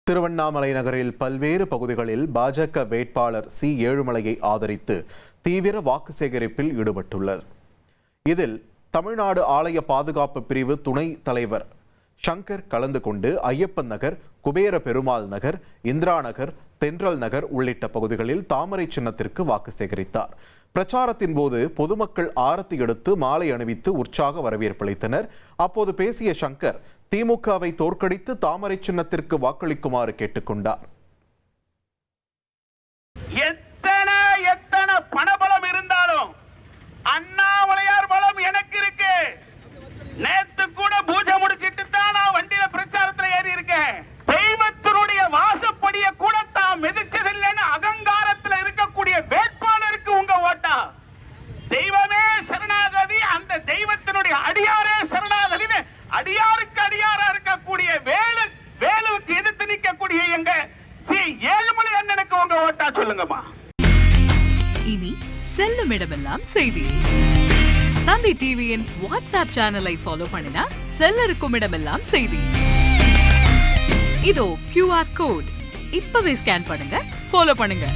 திருவண்ணாமலை நகரில் பல்வேறு பகுதிகளில் பாஜக வேட்பாளர் சி ஏழுமலையை ஆதரித்து தீவிர வாக்கு சேகரிப்பில் ஈடுபட்டுள்ளது. இதில் தமிழ்நாடு ஆலய பாதுகாப்பு பிரிவு துணை தலைவர் சங்கர் கலந்து கொண்டு ஐயப்பன் நகர், குபேர பெருமாள் நகர், இந்திரா நகர், தென்றல் நகர் உள்ளிட்ட பகுதிகளில் தாமரை சின்னத்திற்கு வாக்கு சேகரித்தார். பிரச்சாரத்தின் போது பொதுமக்கள் ஆரத்தி எடுத்து மாலை அணிவித்து உற்சாக வரவேற்பளித்தனர். அப்போது பேசிய சங்கர் திமுகவை தோற்கடித்து தாமரை சின்னத்திற்கு வாக்களிக்குமாறு கேட்டுக்கொண்டார். எத்தனை பணபலம் இருந்தாலும் அண்ணாமலையார் பலம் எனக்கு இருக்கு. நேத்து கூட பூஜை முடிச்சிட்டு தான் நான் வண்டியில பிரச்சாரத்துல ஏறி இருக்கேன். தெய்வத்தினுடைய வாசப்படிய கூட தான் மிதிச்சதில்லைன்னு அகங்காரத்துல இருக்கக்கூடிய வேட்பாளருக்கு உங்க ஓட்டா. தெய்வமே சரணாகதி, அந்த தெய்வத்தினுடைய அடியாரே சரணாகதி, அடியாருக்கு அடியாரா இருக்கக்கூடிய வேலுவுக்கு எதிர்த்து நிற்கக்கூடிய எங்க சி ஏழுமலை அண்ணனுக்கு உங்க ஓட்டா சொல்லுங்கம்மா. இனி செல்லும் இடமெல்லாம் செய்தி. தந்தி டிவியின் வாட்ஸ்அப் சேனலை ஃபாலோ பண்ணினா செல்ல இருக்கும் இடமெல்லாம் செய்தி. இதோ QR கோட் இப்பவே ஸ்கேன் பண்ணுங்க, ஃபாலோ பண்ணுங்க.